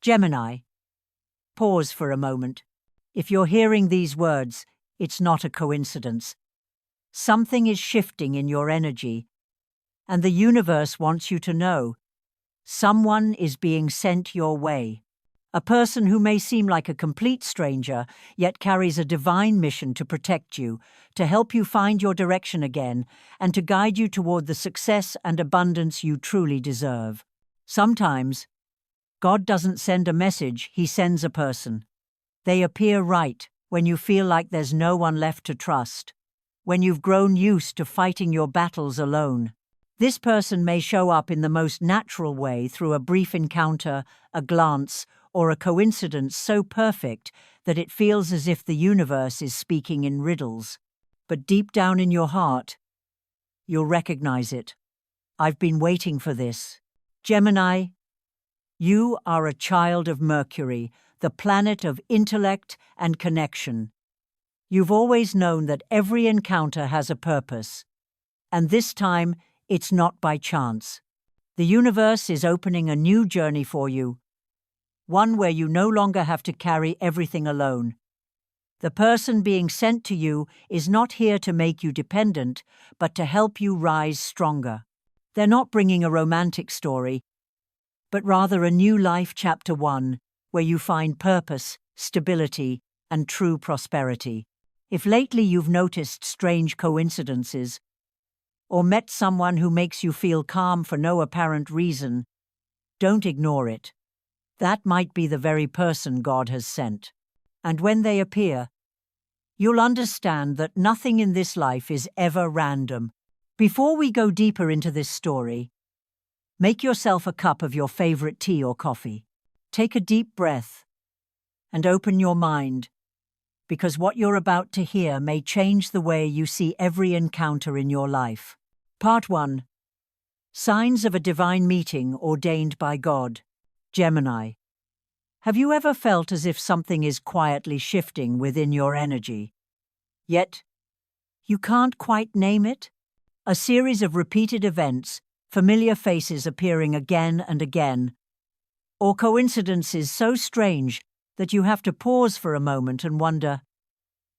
Gemini, pause for a moment. If you're hearing these words, it's not a coincidence. Something is shifting in your energy, and the universe wants you to know. Someone is being sent your way. A person who may seem like a complete stranger, yet carries a divine mission to protect you, to help you find your direction again, and to guide you toward the success and abundance you truly deserve. Sometimes, God doesn't send a message, He sends a person. They appear right when you feel like there's no one left to trust, when you've grown used to fighting your battles alone. This person may show up in the most natural way through a brief encounter, a glance, or a coincidence so perfect that it feels as if the universe is speaking in riddles. But deep down in your heart, you'll recognize it. I've been waiting for this. Gemini, you are a child of Mercury, the planet of intellect and connection. You've always known that every encounter has a purpose, and this time it's not by chance. The universe is opening a new journey for you, one where you no longer have to carry everything alone. The person being sent to you is not here to make you dependent, but to help you rise stronger. They're not bringing a romantic story, but rather a new life chapter 1, where you find purpose, stability, and true prosperity. If lately you've noticed strange coincidences, or met someone who makes you feel calm for no apparent reason, don't ignore it. That might be the very person God has sent. And when they appear, you'll understand that nothing in this life is ever random. Before we go deeper into this story, make yourself a cup of your favorite tea or coffee. Take a deep breath and open your mind, because what you're about to hear may change the way you see every encounter in your life. Part 1. Signs of a divine meeting ordained by God. Gemini. Have you ever felt as if something is quietly shifting within your energy, yet you can't quite name it? A series of repeated events, familiar faces appearing again and again, or coincidences so strange that you have to pause for a moment and wonder,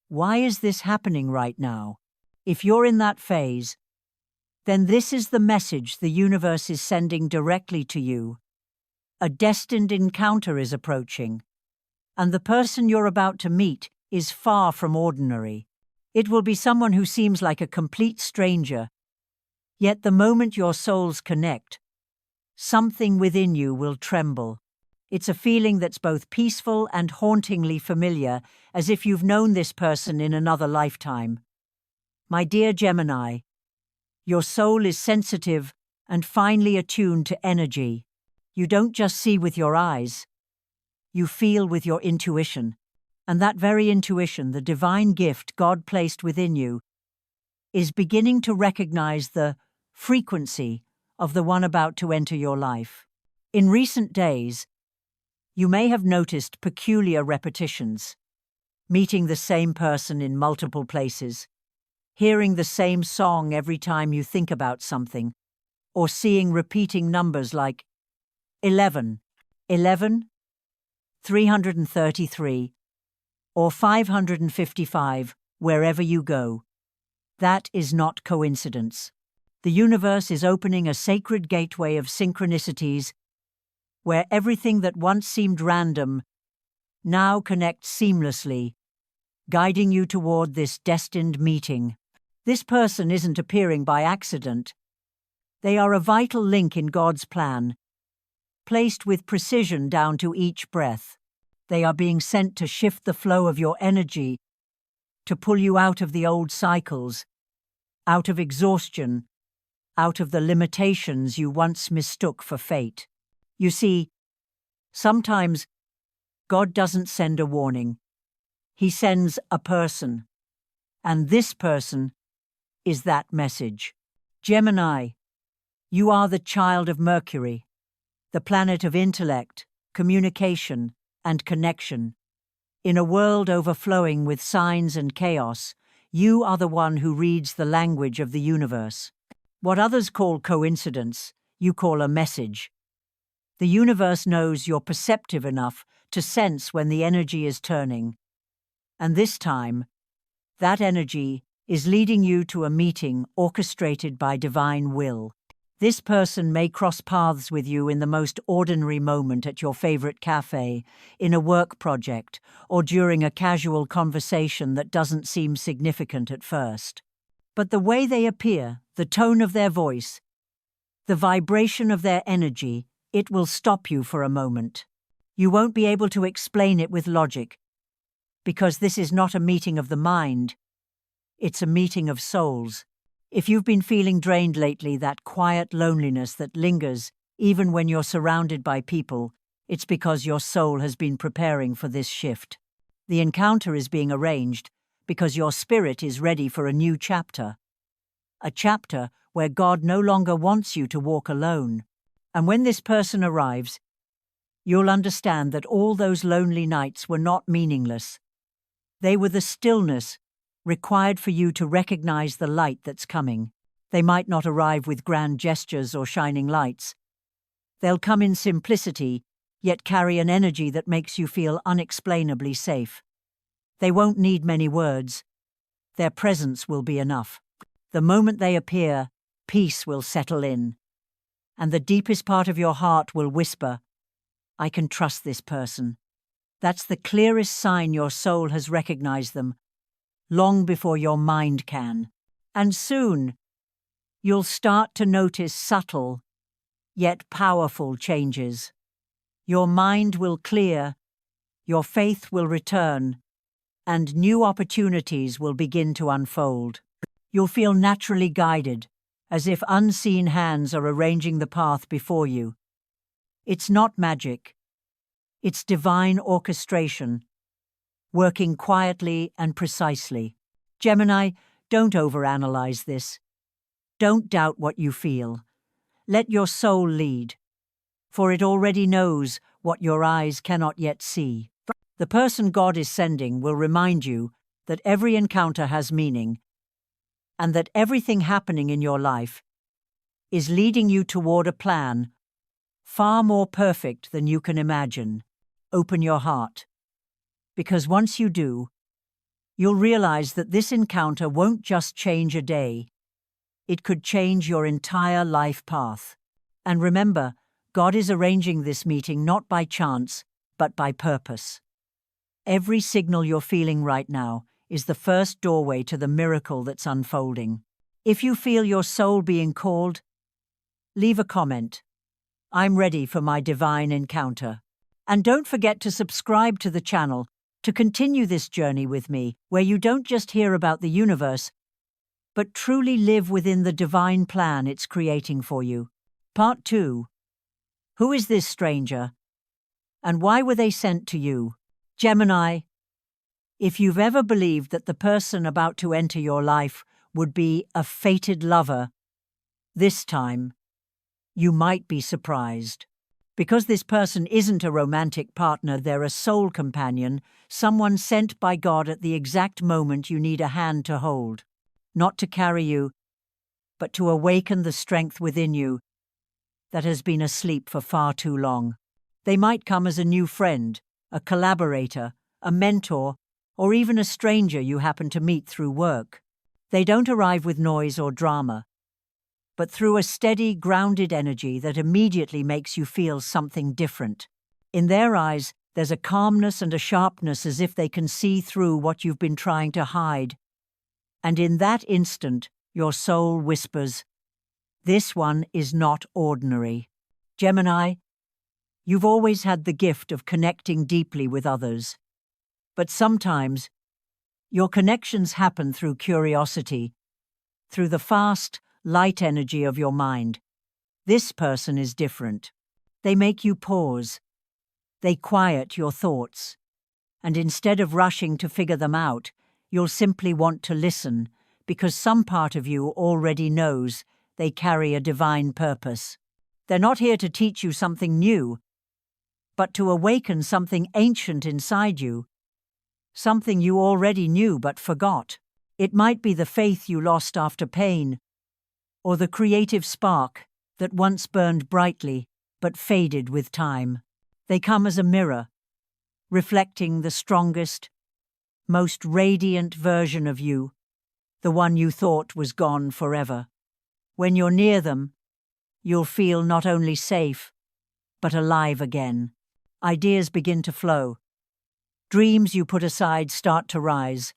why is this happening right now? If you're in that phase, then this is the message the universe is sending directly to you. A destined encounter is approaching, and the person you're about to meet is far from ordinary. It will be someone who seems like a complete stranger, yet the moment your souls connect, something within you will tremble. It's a feeling that's both peaceful and hauntingly familiar, as if you've known this person in another lifetime. My dear Gemini, your soul is sensitive and finely attuned to energy. You don't just see with your eyes, you feel with your intuition. And that very intuition, the divine gift God placed within you, is beginning to recognize the frequency of the one about to enter your life. In recent days, you may have noticed peculiar repetitions, meeting the same person in multiple places, hearing the same song every time you think about something, or seeing repeating numbers like 11, 11, 333, or 555 wherever you go. That is not coincidence. The universe is opening a sacred gateway of synchronicities where everything that once seemed random now connects seamlessly, guiding you toward this destined meeting. This person isn't appearing by accident. They are a vital link in God's plan, placed with precision down to each breath. They are being sent to shift the flow of your energy, to pull you out of the old cycles, out of exhaustion, out of the limitations you once mistook for fate. You see, sometimes God doesn't send a warning. He sends a person. And this person is that message. Gemini, you are the child of Mercury, the planet of intellect, communication, and connection. In a world overflowing with signs and chaos, you are the one who reads the language of the universe. What others call coincidence, you call a message. The universe knows you're perceptive enough to sense when the energy is turning. And this time, that energy is leading you to a meeting orchestrated by divine will. This person may cross paths with you in the most ordinary moment at your favorite cafe, in a work project, or during a casual conversation that doesn't seem significant at first. But the way they appear, the tone of their voice, the vibration of their energy, it will stop you for a moment. You won't be able to explain it with logic, because this is not a meeting of the mind, it's a meeting of souls. If you've been feeling drained lately, that quiet loneliness that lingers even when you're surrounded by people, it's because your soul has been preparing for this shift. The encounter is being arranged because your spirit is ready for a new chapter. A chapter where God no longer wants you to walk alone. And when this person arrives, you'll understand that all those lonely nights were not meaningless. They were the stillness required for you to recognize the light that's coming. They might not arrive with grand gestures or shining lights. They'll come in simplicity, yet carry an energy that makes you feel unexplainably safe. They won't need many words. Their presence will be enough. The moment they appear, peace will settle in, and the deepest part of your heart will whisper, "I can trust this person." That's the clearest sign your soul has recognized them, long before your mind can. And soon, you'll start to notice subtle, yet powerful changes. Your mind will clear, your faith will return, and new opportunities will begin to unfold. You'll feel naturally guided, as if unseen hands are arranging the path before you. It's not magic. It's divine orchestration, working quietly and precisely. Gemini, don't overanalyze this. Don't doubt what you feel. Let your soul lead, for it already knows what your eyes cannot yet see. The person God is sending will remind you that every encounter has meaning, and that everything happening in your life is leading you toward a plan far more perfect than you can imagine. Open your heart, because once you do, you'll realize that this encounter won't just change a day. It could change your entire life path. And remember, God is arranging this meeting not by chance, but by purpose. Every signal you're feeling right now is the first doorway to the miracle that's unfolding. If you feel your soul being called, leave a comment. I'm ready for my divine encounter. And don't forget to subscribe to the channel to continue this journey with me, where you don't just hear about the universe, but truly live within the divine plan it's creating for you. Part 2. Who is this stranger? And why were they sent to you? Gemini, if you've ever believed that the person about to enter your life would be a fated lover, this time, you might be surprised. Because this person isn't a romantic partner, they're a soul companion, someone sent by God at the exact moment you need a hand to hold. Not to carry you, but to awaken the strength within you that has been asleep for far too long. They might come as a new friend, a collaborator, a mentor, or even a stranger you happen to meet through work. They don't arrive with noise or drama, but through a steady, grounded energy that immediately makes you feel something different. In their eyes, there's a calmness and a sharpness, as if they can see through what you've been trying to hide. And in that instant, your soul whispers, "This one is not ordinary." Gemini, you've always had the gift of connecting deeply with others. But sometimes, your connections happen through curiosity, through the fast, light energy of your mind. This person is different. They make you pause. They quiet your thoughts. And instead of rushing to figure them out, you'll simply want to listen, because some part of you already knows they carry a divine purpose. They're not here to teach you something new, but to awaken something ancient inside you, something you already knew but forgot. It might be the faith you lost after pain, or the creative spark that once burned brightly but faded with time. They come as a mirror, reflecting the strongest, most radiant version of you, the one you thought was gone forever. When you're near them, you'll feel not only safe, but alive again. Ideas begin to flow. Dreams you put aside start to rise.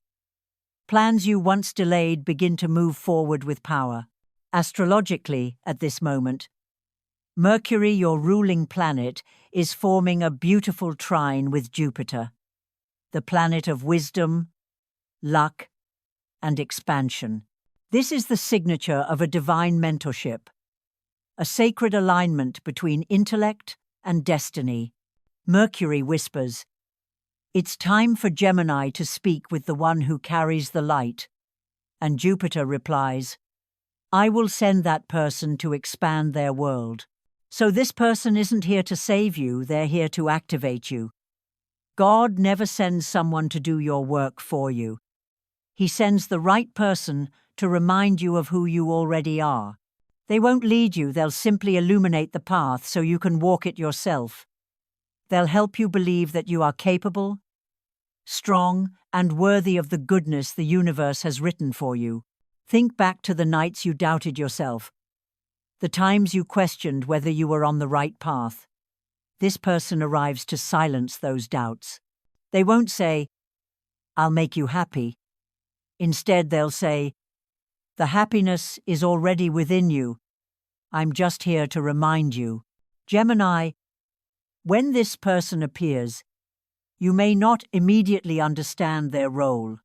Plans you once delayed begin to move forward with power. Astrologically, at this moment, Mercury, your ruling planet, is forming a beautiful trine with Jupiter, the planet of wisdom, luck, and expansion. This is the signature of a divine mentorship, a sacred alignment between intellect and destiny. Mercury whispers, "It's time for Gemini to speak with the one who carries the light." And Jupiter replies, "I will send that person to expand their world." So this person isn't here to save you, they're here to activate you. God never sends someone to do your work for you. He sends the right person to remind you of who you already are. They won't lead you, they'll simply illuminate the path so you can walk it yourself. They'll help you believe that you are capable, strong, and worthy of the goodness the universe has written for you. Think back to the nights you doubted yourself, the times you questioned whether you were on the right path. This person arrives to silence those doubts. They won't say, "I'll make you happy." Instead, they'll say, "The happiness is already within you. I'm just here to remind you." Gemini, when this person appears, you may not immediately understand their role.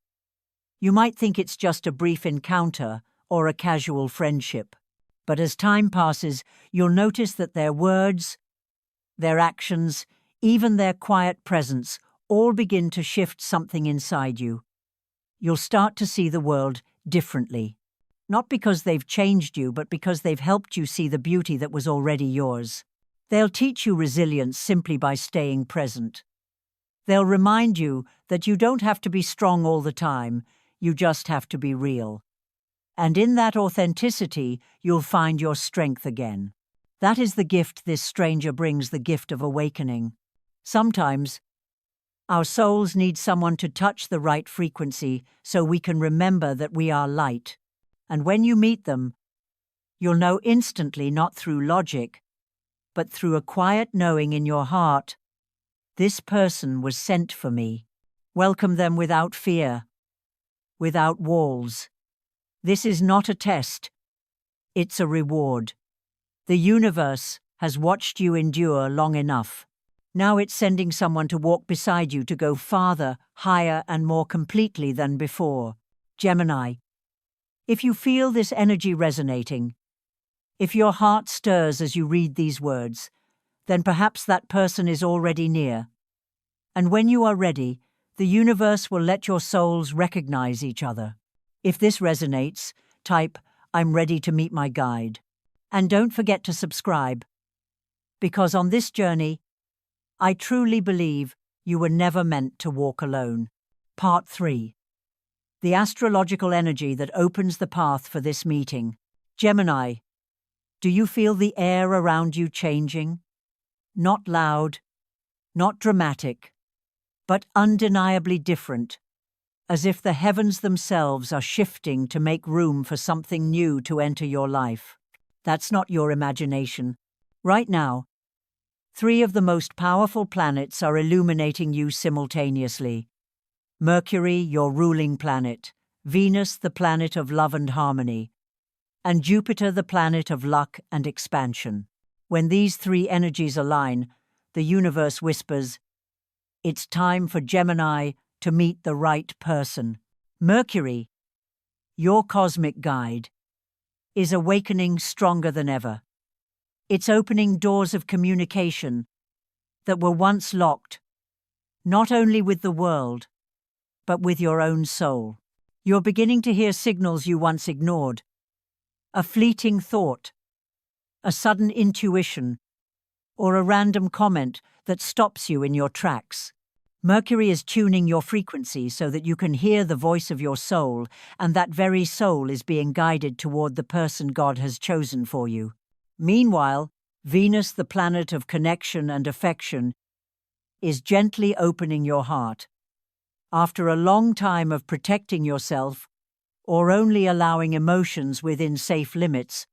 You might think it's just a brief encounter or a casual friendship. But as time passes, you'll notice that their words, their actions, even their quiet presence, all begin to shift something inside you. You'll start to see the world differently. Not because they've changed you, but because they've helped you see the beauty that was already yours. They'll teach you resilience simply by staying present. They'll remind you that you don't have to be strong all the time, you just have to be real. And in that authenticity, you'll find your strength again. That is the gift this stranger brings, the gift of awakening. Sometimes, our souls need someone to touch the right frequency so we can remember that we are light. And when you meet them, you'll know instantly, not through logic, but through a quiet knowing in your heart, this person was sent for me. Welcome them without fear, without walls. This is not a test, it's a reward. The universe has watched you endure long enough. Now it's sending someone to walk beside you to go farther, higher, and more completely than before. Gemini, if you feel this energy resonating, if your heart stirs as you read these words, then perhaps that person is already near. And when you are ready, the universe will let your souls recognize each other. If this resonates, type, "I'm ready to meet my guide." And don't forget to subscribe, because on this journey, I truly believe you were never meant to walk alone. Part 3. The astrological energy that opens the path for this meeting. Gemini, do you feel the air around you changing? Not loud, not dramatic, but undeniably different, as if the heavens themselves are shifting to make room for something new to enter your life. That's not your imagination. Right now, 3 of the most powerful planets are illuminating you simultaneously. Mercury, your ruling planet, Venus, the planet of love and harmony, and Jupiter, the planet of luck and expansion. When these 3 energies align, the universe whispers, "It's time for Gemini to meet the right person." Mercury, your cosmic guide, is awakening stronger than ever. It's opening doors of communication that were once locked, not only with the world, but with your own soul. You're beginning to hear signals you once ignored. A fleeting thought, a sudden intuition, or a random comment that stops you in your tracks. Mercury is tuning your frequency so that you can hear the voice of your soul, and that very soul is being guided toward the person God has chosen for you. Meanwhile, Venus, the planet of connection and affection, is gently opening your heart. After a long time of protecting yourself or only allowing emotions within safe limits,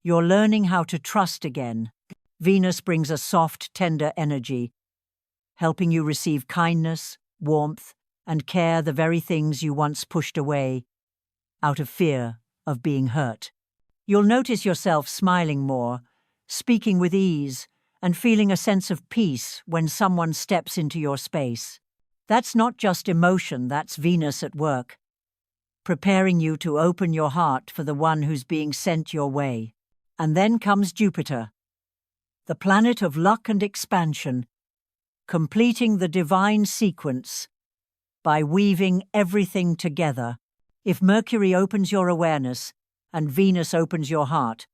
you're learning how to trust again. Venus brings a soft, tender energy, helping you receive kindness, warmth, and care, the very things you once pushed away out of fear of being hurt. You'll notice yourself smiling more, speaking with ease, and feeling a sense of peace when someone steps into your space. That's not just emotion, that's Venus at work, preparing you to open your heart for the one who's being sent your way. And then comes Jupiter, the planet of luck and expansion, completing the divine sequence by weaving everything together. If Mercury opens your awareness and Venus opens your heart,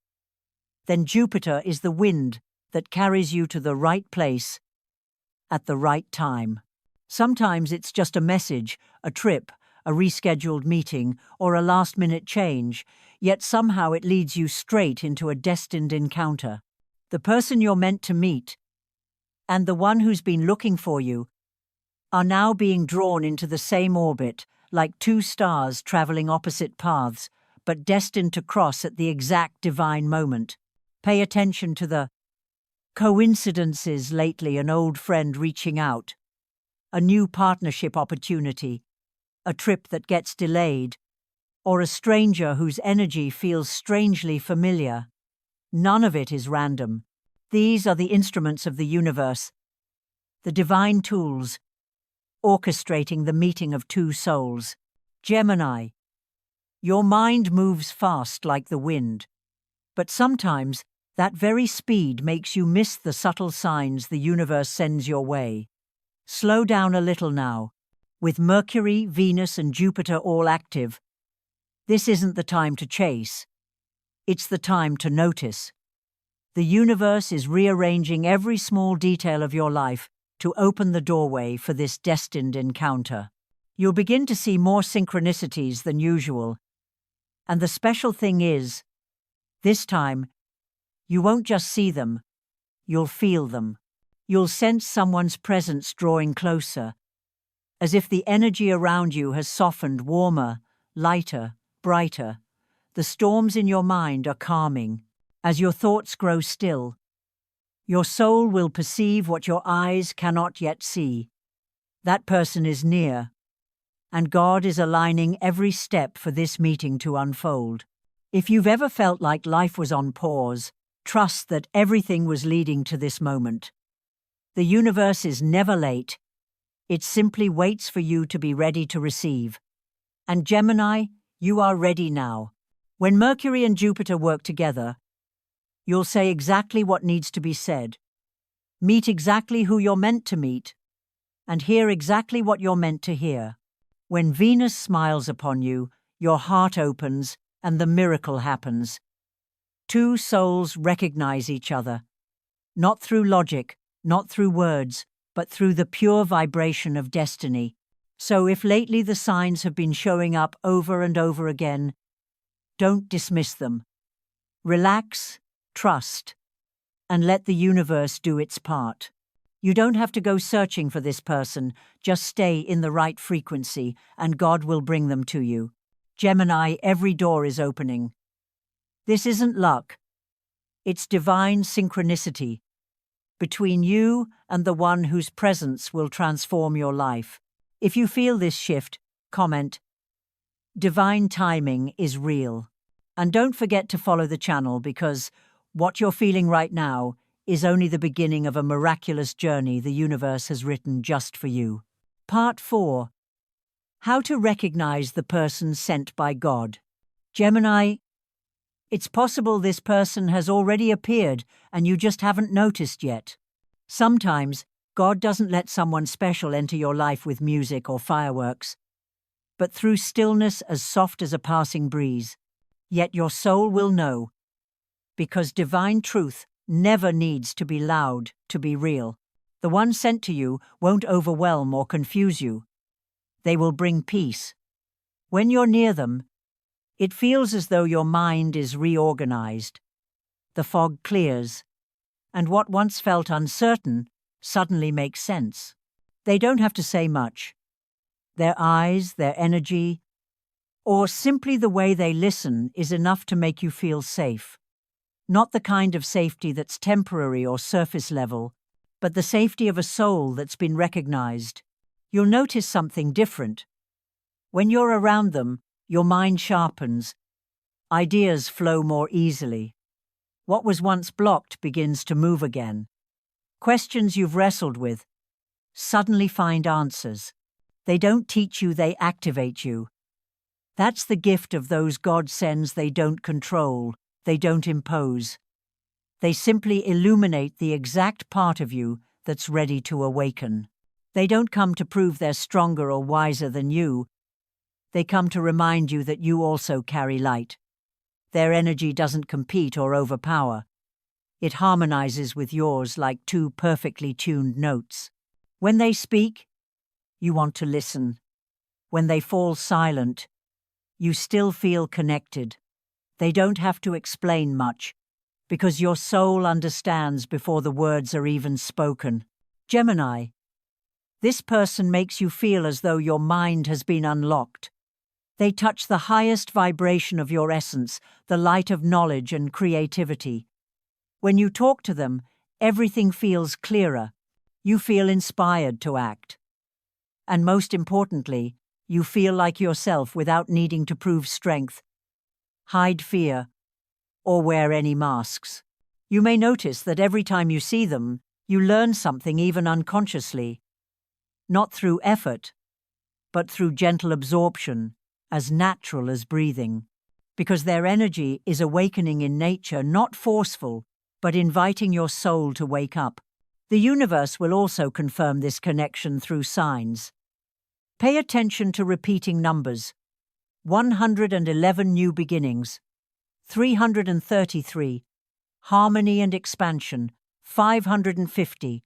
then Jupiter is the wind that carries you to the right place at the right time. Sometimes it's just a message, a trip, a rescheduled meeting, or a last-minute change, yet somehow it leads you straight into a destined encounter. The person you're meant to meet and the one who's been looking for you are now being drawn into the same orbit, like two stars traveling opposite paths, but destined to cross at the exact divine moment. Pay attention to the coincidences lately: an old friend reaching out, a new partnership opportunity, a trip that gets delayed, or a stranger whose energy feels strangely familiar. None of it is random. These are the instruments of the universe, the divine tools, orchestrating the meeting of two souls. Gemini, your mind moves fast like the wind, but sometimes that very speed makes you miss the subtle signs the universe sends your way. Slow down a little now. With Mercury, Venus, and Jupiter all active, this isn't the time to chase. It's the time to notice. The universe is rearranging every small detail of your life to open the doorway for this destined encounter. You'll begin to see more synchronicities than usual. And the special thing is, this time, you won't just see them, you'll feel them. You'll sense someone's presence drawing closer, as if the energy around you has softened, warmer, lighter, brighter. The storms in your mind are calming. As your thoughts grow still, your soul will perceive what your eyes cannot yet see. That person is near, and God is aligning every step for this meeting to unfold. If you've ever felt like life was on pause, trust that everything was leading to this moment. The universe is never late. It simply waits for you to be ready to receive. And Gemini, you are ready now. When Mercury and Jupiter work together, you'll say exactly what needs to be said, meet exactly who you're meant to meet, and hear exactly what you're meant to hear. When Venus smiles upon you, your heart opens and the miracle happens. Two souls recognize each other, not through logic, not through words, but through the pure vibration of destiny. So if lately the signs have been showing up over and over again, don't dismiss them. Relax, trust, and let the universe do its part. You don't have to go searching for this person, just stay in the right frequency, and God will bring them to you. Gemini, every door is opening. This isn't luck. It's divine synchronicity between you and the one whose presence will transform your life. If you feel this shift, comment, "Divine timing is real." And don't forget to follow the channel, because what you're feeling right now is only the beginning of a miraculous journey the universe has written just for you. Part 4. How to recognize the person sent by God. Gemini, it's possible this person has already appeared and you just haven't noticed yet. Sometimes God doesn't let someone special enter your life with music or fireworks, but through stillness as soft as a passing breeze. Yet your soul will know, because divine truth never needs to be loud to be real. The one sent to you won't overwhelm or confuse you. They will bring peace. When you're near them, it feels as though your mind is reorganized. The fog clears, And what once felt uncertain suddenly makes sense. They don't have to say much. Their eyes, their energy, or simply the way they listen is enough to make you feel safe. Not the kind of safety that's temporary or surface level, but the safety of a soul that's been recognized. You'll notice something different. When you're around them, your mind sharpens. Ideas flow more easily. What was once blocked begins to move again. Questions you've wrestled with suddenly find answers. They don't teach you, they activate you. That's the gift of those God sends. They don't control, they don't impose. They simply illuminate the exact part of you that's ready to awaken. They don't come to prove they're stronger or wiser than you. They come to remind you that you also carry light. Their energy doesn't compete or overpower. It harmonizes with yours like two perfectly tuned notes. When they speak, you want to listen. When they fall silent, you still feel connected. They don't have to explain much, because your soul understands before the words are even spoken. Gemini, this person makes you feel as though your mind has been unlocked. They touch the highest vibration of your essence, the light of knowledge and creativity. When you talk to them, everything feels clearer. You feel inspired to act. And most importantly, you feel like yourself without needing to prove strength, hide fear, or wear any masks. You may notice that every time you see them, you learn something even unconsciously. Not through effort, but through gentle absorption, as natural as breathing. Because their energy is awakening in nature, not forceful, but inviting your soul to wake up. The universe will also confirm this connection through signs. Pay attention to repeating numbers. 111 new beginnings. 333. Harmony and expansion. 550.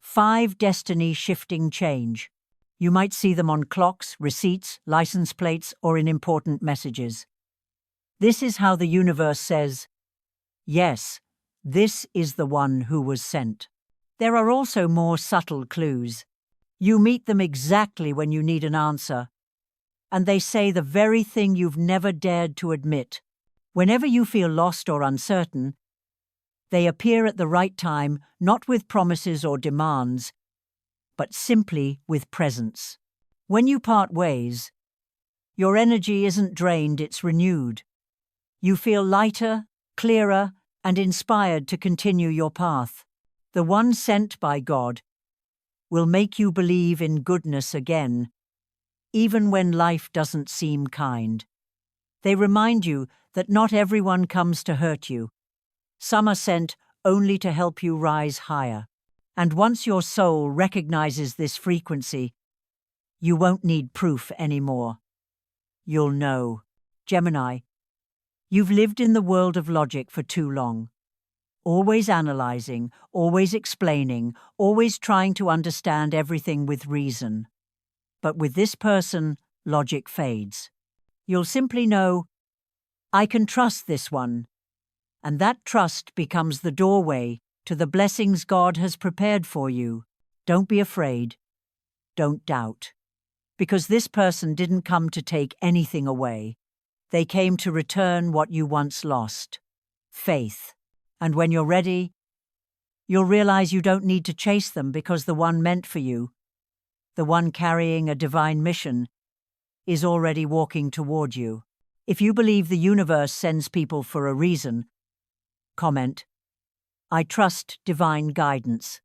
5 destiny-shifting change. You might see them on clocks, receipts, license plates, or in important messages. This is how the universe says, yes, this is the one who was sent. There are also more subtle clues. You meet them exactly when you need an answer, and they say the very thing you've never dared to admit. Whenever you feel lost or uncertain, they appear at the right time, not with promises or demands, but simply with presence. When you part ways, your energy isn't drained, it's renewed. You feel lighter, clearer, and inspired to continue your path. The one sent by God will make you believe in goodness again, even when life doesn't seem kind. They remind you that not everyone comes to hurt you. Some are sent only to help you rise higher. And once your soul recognizes this frequency, you won't need proof anymore. You'll know. Gemini, you've lived in the world of logic for too long. Always analyzing, always explaining, always trying to understand everything with reason. But with this person, logic fades. You'll simply know, I can trust this one. And that trust becomes the doorway to the blessings God has prepared for you. Don't be afraid. Don't doubt. Because this person didn't come to take anything away. They came to return what you once lost. Faith. And when you're ready, you'll realize you don't need to chase them because the one meant for you, the one carrying a divine mission, is already walking toward you. If you believe the universe sends people for a reason, comment, I trust divine guidance.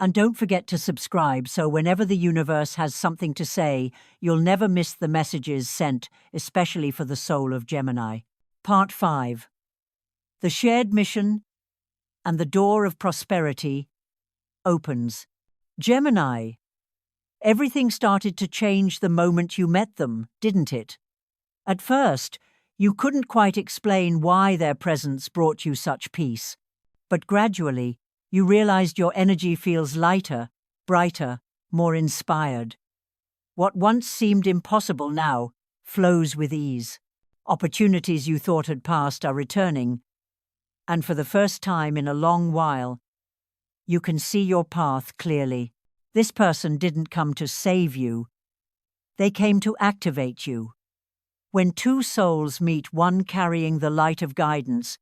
And don't forget to subscribe so whenever the universe has something to say, you'll never miss the messages sent, especially for the soul of Gemini. Part 5. The shared mission and the door of prosperity opens. Gemini, everything started to change the moment you met them, didn't it? At first, you couldn't quite explain why their presence brought you such peace, but gradually, you realized your energy feels lighter, brighter, more inspired. What once seemed impossible now flows with ease. Opportunities you thought had passed are returning, And for the first time in a long while, you can see your path clearly. This person didn't come to save you. They came to activate you. When two souls meet, one carrying the light of guidance,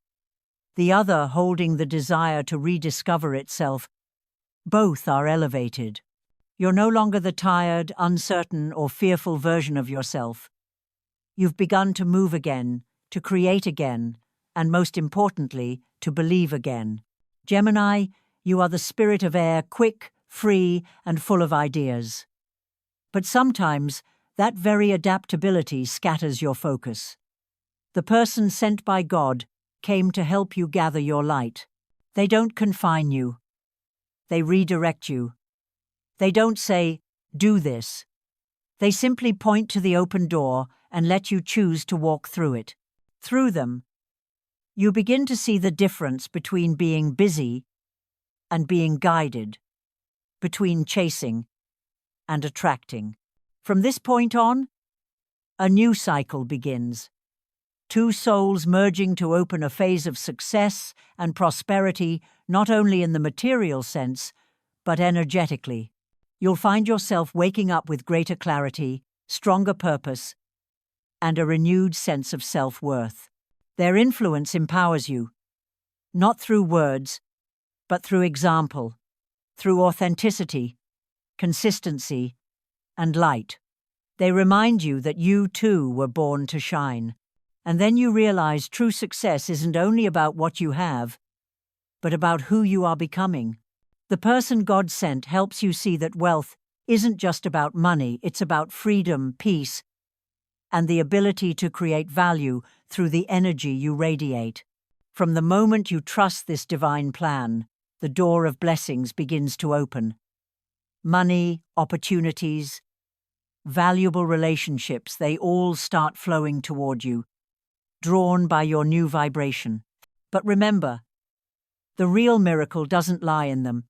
the other holding the desire to rediscover itself, both are elevated. You're no longer the tired, uncertain, or fearful version of yourself. You've begun to move again, to create again, and most importantly, to believe again. Gemini, you are the spirit of air, quick, free, and full of ideas. But sometimes, that very adaptability scatters your focus. The person sent by God came to help you gather your light. They don't confine you. They redirect you. They don't say, "Do this." They simply point to the open door and let you choose to walk through it. Through them, you begin to see the difference between being busy and being guided, between chasing and attracting. From this point on, a new cycle begins. Two souls merging to open a phase of success and prosperity, not only in the material sense, but energetically. You'll find yourself waking up with greater clarity, stronger purpose, and a renewed sense of self-worth. Their influence empowers you, not through words, but through example, through authenticity, consistency, and light. They remind you that you too were born to shine. And then you realize true success isn't only about what you have, but about who you are becoming. The person God sent helps you see that wealth isn't just about money, it's about freedom, peace, and the ability to create value through the energy you radiate. From the moment you trust this divine plan, the door of blessings begins to open. Money, opportunities, valuable relationships, they all start flowing toward you, drawn by your new vibration. But remember, the real miracle doesn't lie in them.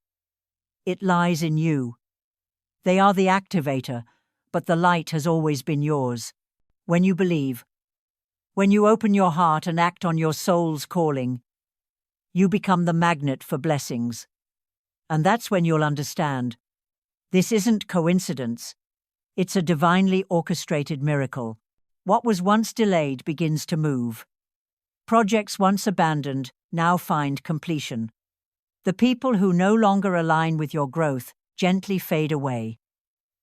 It lies in you. They are the activator, but the light has always been yours. When you believe, when you open your heart and act on your soul's calling, you become the magnet for blessings. And that's when you'll understand. This isn't coincidence. It's a divinely orchestrated miracle. What was once delayed begins to move. Projects once abandoned now find completion. The people who no longer align with your growth gently fade away,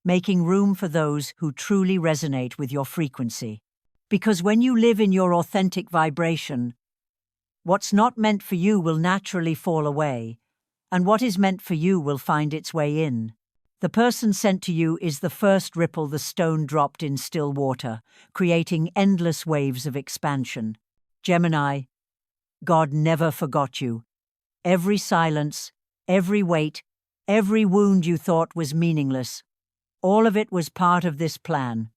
making room for those who truly resonate with your frequency. Because when you live in your authentic vibration, what's not meant for you will naturally fall away, and what is meant for you will find its way in. The person sent to you is the first ripple the stone dropped in still water, creating endless waves of expansion. Gemini, God never forgot you. Every silence, every weight, every wound you thought was meaningless, all of it was part of this plan.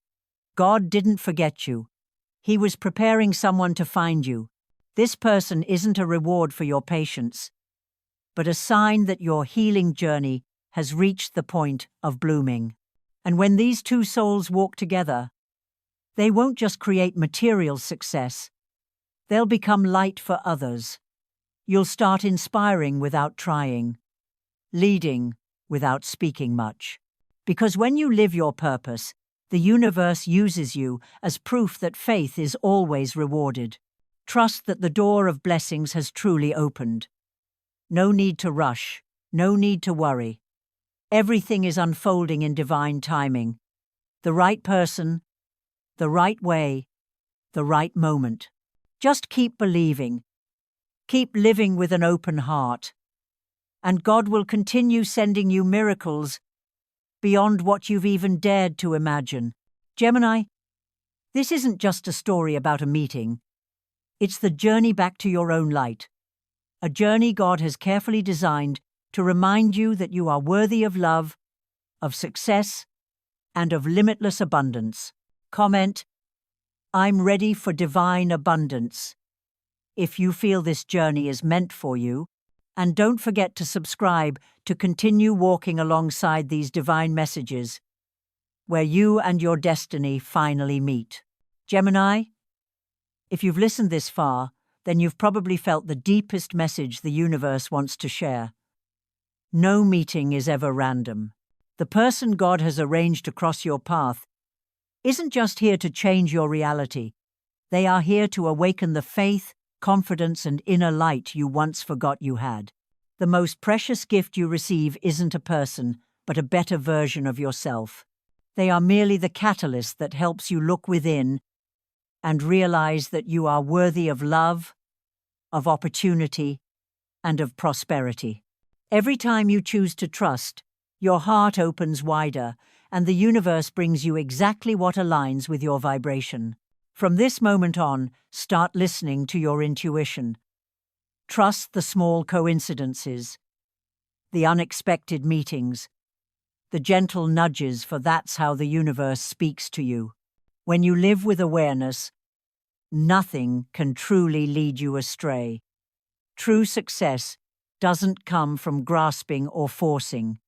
God didn't forget you. He was preparing someone to find you. This person isn't a reward for your patience, but a sign that your healing journey has reached the point of blooming. And when these two souls walk together, they won't just create material success, they'll become light for others. You'll start inspiring without trying, leading without speaking much. Because when you live your purpose, the universe uses you as proof that faith is always rewarded. Trust that the door of blessings has truly opened. No need to rush, no need to worry. Everything is unfolding in divine timing. The right person, the right way, the right moment. Just keep believing. Keep living with an open heart. And God will continue sending you miracles beyond what you've even dared to imagine. Gemini, this isn't just a story about a meeting. It's the journey back to your own light. A journey God has carefully designed to remind you that you are worthy of love, of success, and of limitless abundance. Comment, I'm ready for divine abundance. If you feel this journey is meant for you, and don't forget to subscribe to continue walking alongside these divine messages, where you and your destiny finally meet. Gemini, if you've listened this far, then you've probably felt the deepest message the universe wants to share. No meeting is ever random. The person God has arranged to cross your path isn't just here to change your reality. They are here to awaken the faith, confidence, and inner light you once forgot you had. The most precious gift you receive isn't a person, but a better version of yourself. They are merely the catalyst that helps you look within and realize that you are worthy of love, of opportunity, and of prosperity. Every time you choose to trust, your heart opens wider, and the universe brings you exactly what aligns with your vibration. From this moment on, start listening to your intuition. Trust the small coincidences, the unexpected meetings, the gentle nudges, for that's how the universe speaks to you. When you live with awareness, nothing can truly lead you astray. True success doesn't come from grasping or forcing.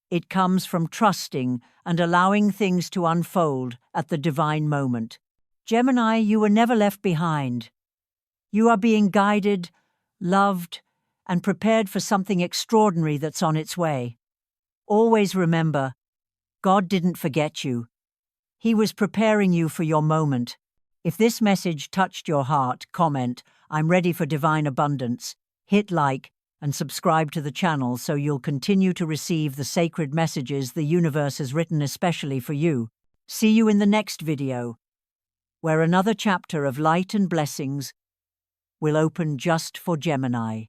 It comes from trusting and allowing things to unfold at the divine moment. Gemini, you were never left behind. You are being guided, loved, and prepared for something extraordinary that's on its way. Always remember, God didn't forget you. He was preparing you for your moment. If this message touched your heart, comment, "I'm ready for divine abundance." Hit like and subscribe to the channel so you'll continue to receive the sacred messages the universe has written especially for you. See you in the next video, where another chapter of light and blessings will open just for Gemini.